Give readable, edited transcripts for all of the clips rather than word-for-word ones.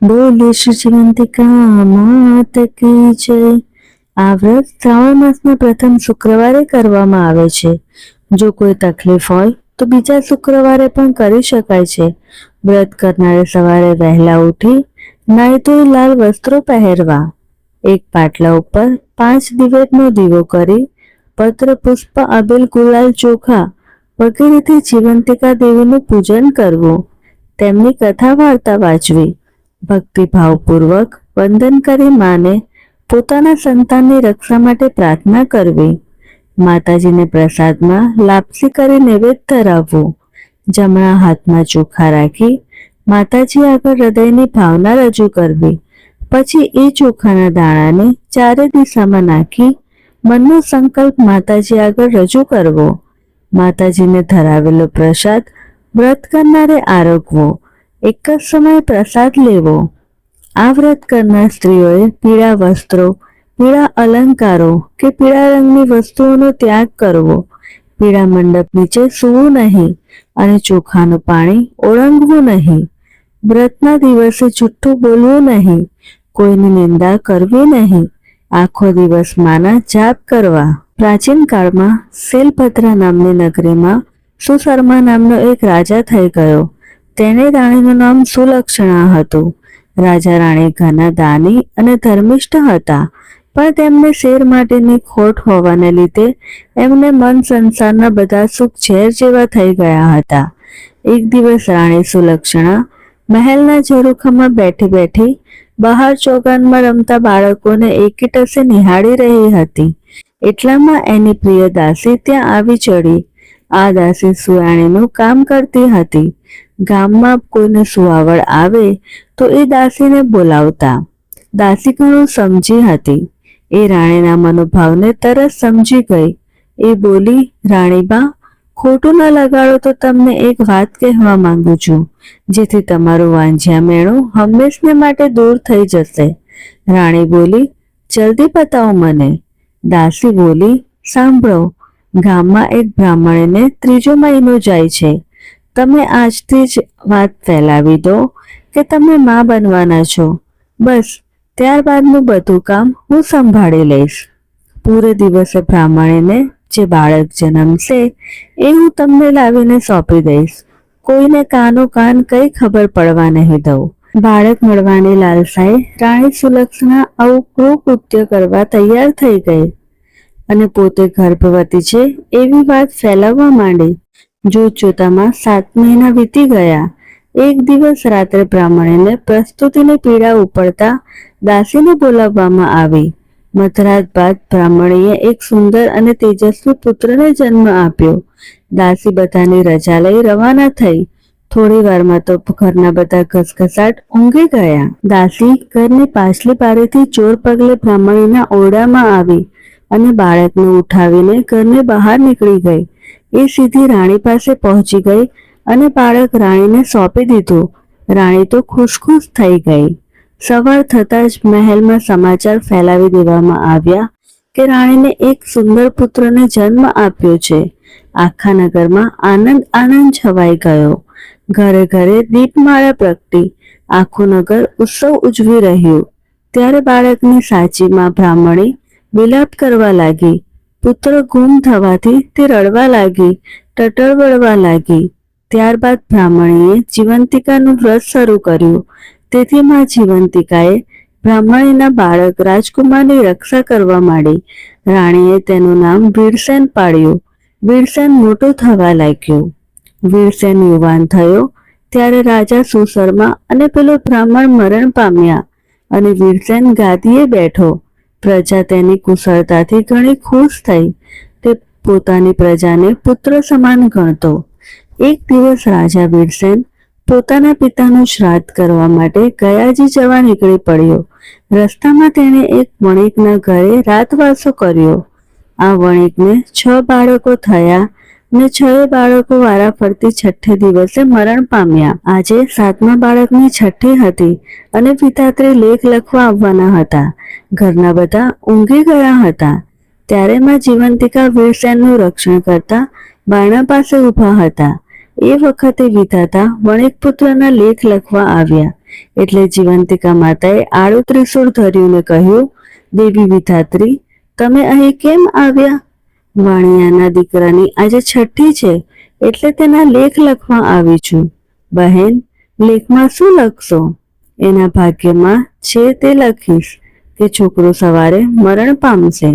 બોલે શ્રી જીવંતિકા માત કી જય। આ વ્રત શ્રાવણ માસના પ્રથમ શુક્રવારે કરવામાં આવે છે। જો કોઈ તકલીફ હોય તો બીજા શુક્રવારે પણ કરી શકાય છે। વ્રત કરનારે સવારે વહેલા ઉઠી નાઈ ધોઈ લાલ વસ્ત્રો પહેરવા, એક પાટલા ઉપર 5 દિવેટનો દીવો કરી પત્ર પુષ્પ અબીલ ગુલાલ ચોખા વગેરેથી જીવંતિકા દેવીનું પૂજન કરવું, તેમની કથા વાર્તા વાંચવી, ભક્તિભાવપૂર્વક વંદન કરી માને પોતાના સંતાનની રક્ષા માટે પ્રાર્થના કરવી, માતાજીને પ્રસાદમાં લાપસી કરી નૈવેદ્ય ધરાવવું, જમણા હાથમાં ચોખા રાખી માતાજી આગળ હૃદયની ભાવના રજૂ કરવી, પછી એ ચોખાના દાણાને ચારે દિશામાં નાખી મનનો સંકલ્પ માતાજી આગળ રજૂ કરવો, માતાજીને ધરાવેલો પ્રસાદ વ્રત કરનારે આરોગવો, એક જ સમયે પ્રસાદ લેવો। આ વ્રત કરનાર સ્ત્રીઓએ પીળા વસ્ત્રો, પીળા અલંકારો કે પીળા રંગની વસ્તુઓનો ત્યાગ કરવો, પીળા મંડપ નીચે સૂવું નહીં અને ચોખાનું પાણી ઓળંગવું નહીં, વ્રતના દિવસે જુઠ્ઠું બોલવું નહીં, કોઈની નિંદા કરવી નહીં, આખો દિવસ માના જાપ કરવા। પ્રાચીન કાળમાં શૈલભદ્રા નામની નગરીમાં સુશર્મા નામનો એક રાજા થઈ ગયો। તેને રાણીનું નામ સુલક્ષણા હતું। રાજા રાણી ઘણા દાની અને ધર્મિષ્ઠ હતા, પણ તેમને શેર માટેની ખોટ હોવાને લીધે એમને મન સંસારના બધા સુખ ઝેર જેવા થઈ ગયા હતા। એક દિવસ રાણી સુલક્ષણા મહેલના ઝરૂખામાં બેઠી બેઠી બહાર ચોગાનમાં રમતા બાળકોને એકીટસે નિહાળી રહી હતી। એટલામાં એની પ્રિય દાસી ત્યાં આવી ચડી। આ દાસી સુયાણીનું કામ કરતી હતી। ગામમાં કોઈને સુવાવડ આવે તો એ દાસીને બોલાવતા। દાસી ઘણું સમજી હતી। એ રાણીના મનોભાવને તરત સમજી ગઈ। એ બોલી, રાણીબા, ખોટું ન લગાડો તો તમને એક વાત કહેવા માંગુ છું, જેથી તમારું વાંઝ્યા મેણું હંમેશને માટે દૂર થઈ જશે। રાણી બોલી, જલ્દી બતાવો મને। દાસી બોલી, સાંભળો, ગામમાં એક બ્રાહ્મણીને 3જો મહિનો જાય છે। તમે આજથી જ વાત ફેલાવી દો કે તમે માં બનવાના છો, બસ ત્યારબાદનું બધું કામ હું સંભાળી લઈશ। પૂરે દિવસે બ્રાહ્મણીને જે બાળક જન્મશે એ હું તમને લાવીને સોંપી દઈશ। કોઈને કાનો કાન કઈ ખબર પડવા નહીં દઉં। બાળક મળવાની લાલસાએ રાણી સુલક્ષણા આવું ક્રૂર કૃત્ય કરવા તૈયાર થઈ ગઈ અને પોતે ગર્ભવતી છે એવી વાત ફેલાવવા માંડી। જોતજોતામાં 7 મહિના વીતી ગયા। એક દિવસ રાત્રે બ્રાહ્મણીને પ્રસ્તુતિની પીડા ઉપડતા દાસીને બોલાવવામાં આવી। મધરાત બાદ બ્રાહ્મણીએ એક સુંદર અને તેજસ્વી પુત્રને જન્મ આપ્યો। દાસી બધાની રજા લઈ રવાના થઈ। થોડી વારમાં તો ઘરના બધા ઘસઘસાટ ઊંઘી ગયા। દાસી ઘરની પાછલી બારીથી ચોર પગલે બ્રાહ્મણીના ઓરડામાં આવી અને બાળકને ઉઠાવીને ઘરની બહાર નીકળી ગઈ। એ સીધી રાણી પાસે પહોંચી ગઈ અને બાળક રાણીને સોંપી દીધું। રાણી તો ખુશ થઈ ગઈ। સવાર થતાં જ મહેલમાં સમાચાર ફેલાવી દેવામાં આવ્યા કે રાણીને એક સુંદર પુત્રને જન્મ આપ્યો છે। આખા નગરમાં આનંદ છવાઈ ગયો। ઘરે ઘરે દીપમાળા પ્રગટી આખું નગર ઉત્સવ ઉજવી રહ્યું। ત્યારે બાળકની સાચી માં બ્રાહ્મણી વિલાપ કરવા લાગી। પુત્ર ગુમ થવાથી તે રડવા લાગી, ટટળવળવા લાગી। ત્યારબાદ બ્રાહ્મણીએ જીવંતિકાનું વ્રત શરૂ કર્યું। તેથી માં જીવંતિકાએ બ્રાહ્મણીના બાળક રાજકુમારની રક્ષા કરવા માંડી। રાણીએ તેનું નામ વીરસેન પાડ્યું। વીરસેન મોટો થવા લાગ્યો। વીરસેન યુવાન થયો ત્યારે રાજા સુશર્મા અને પેલો બ્રાહ્મણ મરણ પામ્યા અને વીરસેન ગાદીએ બેઠો। પ્રજા તેની કુશળતાથી ઘણી ખુશ થઈ। તે પોતાની પ્રજાને પુત્ર સમાન ગણતો। એક દિવસ રાજા વીરસેન પોતાના પિતાનું શ્રાદ્ધ કરવા માટે ગયાજી જવા નીકળી પડ્યો। રસ્તામાં તેણે એક વણિકના ઘરે રાતવાસો કર્યો। આ વણિકને 6 બાળકો થયા ને 6 બાળકો વારાફરતી 6ઠે દિવસે મરણ પામ્યા। આજે 7મા બાળકની છઠ્ઠી હતી અને પિતાશ્રી લેખ લખવા આવવાના હતા। ઘરના બધા ઊંઘી ગયા હતા। ત્યારે માં જીવંતિકા વીરસેનનું રક્ષણ કરતા બારણા પાસે ઊભા હતા। એ વખતે વિધાતા વણિક પુત્રના લેખ લખવા આવ્યા। એટલે જીવંતિકા માતાએ આડું ત્રિશૂળ ધર્યું ને કહ્યું, દેવી વિધાત્રી, તમે અહીં કેમ આવ્યા? વાણિયાના દીકરાની આજે છઠ્ઠી છે એટલે તેના લેખ લખવા આવી છું. બહેન, લેખમાં શું લખશો? એના ભાગ્યમાં છે તે લખીશ કે છોકરો સવારે મરણ પામશે.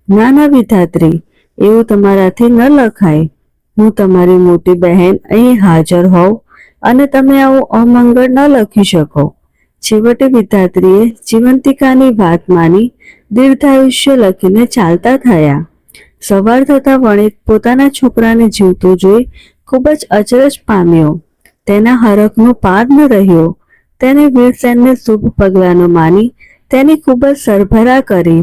ના ના વિધાત્રી, એવું તમારાથી ન લખાય. હું તમારી મોટી બહેન અહીં હાજર હોઉં અને તમે આવું અમંગળ ન લખી શકો. છેવટે વિધાત્રીએ જીવંતિકાની વાત માની દીર્ઘાયુષ્ય લખીને ચાલતા થયા. સવાર થતા વણિક પોતાના છોકરાને જીવતો જોઈ ખૂબ જ અચરજ પામ્યો. તેના હરખનો પાર ન રહ્યો. તેને વીરસેનને શુભ પગલાંનો માની તેની ખૂબ જ સરભરા કરી.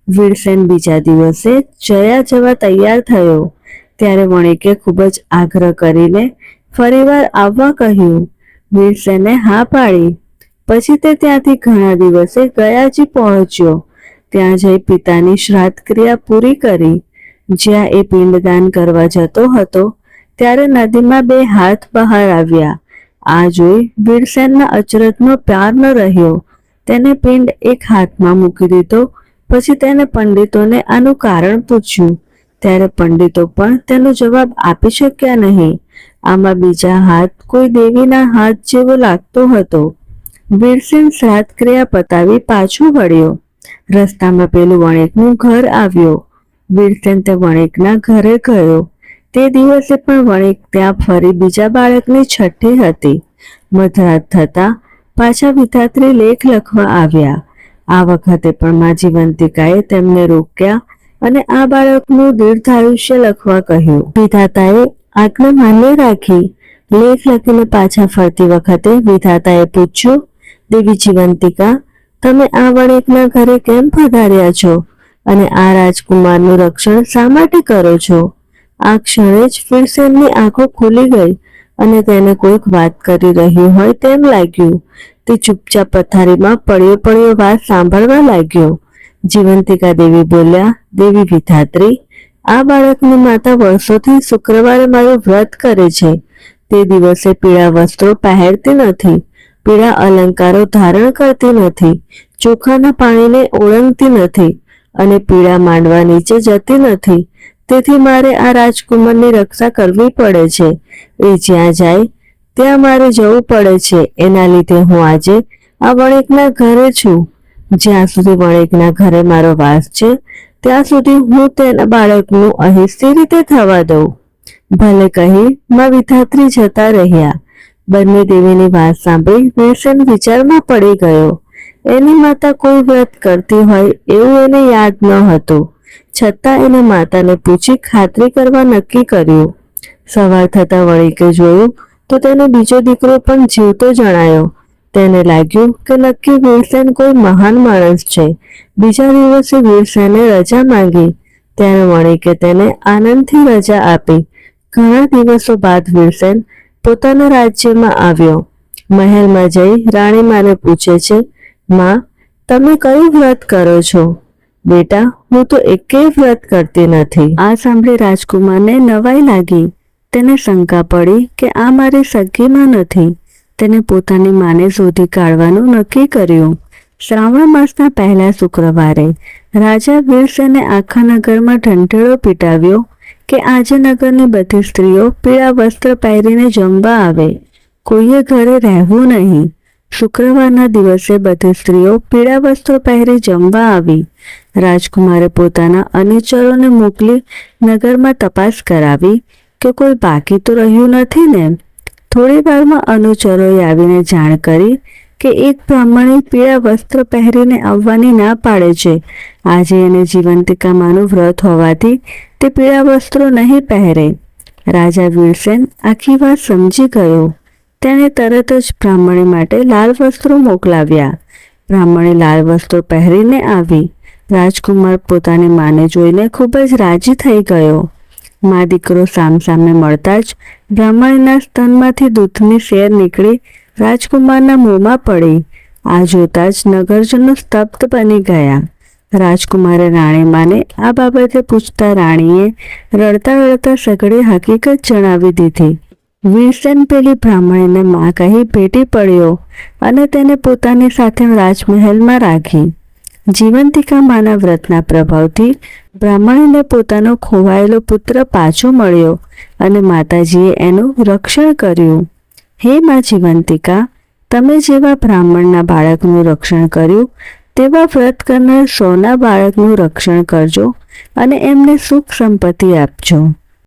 વીરસેન બીજા દિવસે જયા જવા તૈયાર થયો ત્યારે વણિકે ખૂબ જ આગ્રહ કરીને ફરીવાર આવવા કહ્યું. વીરસેને હા પાડી. પછી તે ત્યાંથી ઘણા દિવસે ગયાજી પહોંચ્યો. ત્યાં જઈ પિતાની શ્રાદ્ધ ક્રિયા પૂરી કરી. જ્યાં એ પિંડદાન કરવા જતો હતો ત્યારે નદીમાં બે હાથ બહાર આવ્યા. આ જોઈ વીરસેનના અચરજનો પાર ન રહ્યો. તેને પિંડ એક હાથમાં મૂકી દીધો. પછી તેને પંડિતોને આનું કારણ પૂછ્યું ત્યારે પંડિતો પણ તેનો જવાબ આપી શક્યા નહીં. આમાં બીજા હાથ કોઈ દેવીના હાથ જેવો લાગતો હતો. વીરસેન શ્રાદ્ધ ક્રિયા પતાવી પાછો વળ્યો. રસ્તામાં પેલું વણિકનું ઘર આવ્યો. વીરસેન તે વણિકના ઘરે ગયો. તે દિવસે પણ વણિક ત્યાં ફરી બીજા બાળકની છઠ્ઠી હતી. મધરાત થતા પાછા વિધાત્રી લેખ લખવા આવ્યા. આ વખતે પણ મા જીવંતિકાએ તેમને રોક્યા અને આ બાળકનું દીર્ઘાયુષ્ય લખવા કહ્યું. વિધાતાએ આજ્ઞા માન્ય રાખી. લેખ લખીને પાછા ફરતી વખતે વિધાતાએ પૂછ્યું, દેવી જીવંતિકા, તમે આ વણિકના ઘરે કેમ પધાર્યા છો અને આ રાજકુમારનું રક્ષણ શા માટે કરો છો? આ ક્ષણે જ વીરસેનની આંખો ખુલી ગઈ અને તેને કોઈક વાત કરી રહ્યું હોય તેમ લાગ્યું. તે ચૂપચાપ પથારીમાં પડ્યો પડ્યો વાત સાંભળવા લાગ્યો. જીવંતિકા દેવી બોલ્યા, દેવી વિધાત્રી, આ બાળકની માતા વર્ષોથી શુક્રવારે મારું વ્રત કરે છે. તે દિવસે પીળા વસ્ત્રો પહેરતી નથી, પીળા અલંકારો ધારણ કરતી નથી, ચોખાના પાણીને ઓળંગતી નથી અને પીળા માંડવા નીચે જતી નથી. તેથી મારે આ રાજકુમારની રક્ષા કરવી પડે છે. એ જ્યાં જાય ત્યાં મારે જવું પડે છે. એના લીધે હું આજે આ વણિકના ઘરે છું. જ્યાં સુધી વણિકના ઘરે મારો વાસ છે ત્યાં સુધી હું તેના બાળકનું અહીં સી રીતે થવા દઉં? ભલે કહી માં વિધાત્રી જતા રહ્યા. બંને દેવીની વાત સાંભળી વીરસેન વિચારમાં પડી ગયો. એની માતા કોઈ વ્રત કરતી હોય એવું એને યાદ ન હતું. છતાં એને માતાને પૂછી ખાતરી કરવા નક્કી કર્યું. સવાર થતા વણિકે જોયું તો તેનો બીજો દીકરો પણ જીવતો જણાયો. તેને લાગ્યું કે નક્કી વીરસેન કોઈ મહાન માણસ છે. બીજા દિવસે વીરસેને રજા માંગી ત્યારે વણિકે તેને આનંદથી રજા આપી. ઘણા દિવસો બાદ વીરસેન પોતાના રાજ્યમાં આવ્યો. મહેલમાં જઈ રાણીમાને પૂછે છે, માં, તમે કયું વ્રત કરો છો? બેટા, હું તો એકેય વ્રત કરતી નથી. આ સાંભળી રાજકુમારને નવાઈ લાગી. તેને શંકા પડી કે આ મારી સગીમાં નથી. તેને પોતાની માને શોધી કાઢવાનું નક્કી કર્યું. શ્રાવણ માસના પહેલા શુક્રવારે રાજા વીરસેને આખા નગરમાં ઢંઢેરો પીટાવ્યો કે આજે નગરની બધી સ્ત્રીઓ પીળા વસ્ત્ર પહેરીને જમવા આવે. કોઈએ ઘરે રહેવું નહીં. શુક્રવારના દિવસે બધી સ્ત્રીઓ પીળા વસ્ત્રો પહેરી જમવા આવી. રાજકુમારે પોતાના અનુચરોને મોકલી નગરમાં તપાસ કરાવી કે કોઈ બાકી તો રહ્યું નથી ને. થોડી વારમાં અનુચરોએ આવીને જાણ કરી કે એક બ્રાહ્મણી પીળા વસ્ત્ર પહેરીને આવવાની ના પાડે છે. આજે એને જીવંતિકા માનું વ્રત હોવાથી તે પીળા વસ્ત્રો નહીં પહેરે. રાજા વીરસેન આખી વાત સમજી ગયો. તેણે તરત જ બ્રાહ્મણી માટે લાલ વસ્ત્રો મોકલાવ્યા. બ્રાહ્મણી લાલ વસ્ત્રો પહેરીને આવી. રાજકુમાર પોતાની માને જોઈને ખૂબ જ રાજી થઈ ગયો. મા દીકરો સામસામે મળતા જ બ્રાહ્મણીના સ્તનમાંથી દૂધની સેર નીકળી રાજકુમારના મોંમાં પડી. આ જોતા જ નગરજનો સ્તબ્ધ બની ગયા. રાજકુમારે રાણીમાને આ બાબતે પૂછતા રાણીએ રડતા રડતા સઘળી હકીકત જણાવી દીધી. વીરસેન પેલી બ્રાહ્મણીને માં કહી ભેટી પડ્યો અને તેને પોતાની સાથે રાજમહેલમાં રાખી. જીવંતિકા માના વ્રતના પ્રભાવથી બ્રાહ્મણીને પોતાનો ખોવાયેલો પુત્ર પાછો મળ્યો અને માતાજીએ એનું રક્ષણ કર્યું. હે મા જીવંતિકા, તમે જેવા બ્રાહ્મણના બાળકનું રક્ષણ કર્યું તેવા વ્રત કરનાર 100ના બાળકનું રક્ષણ કરજો અને એમને સુખ સંપત્તિ આપજો.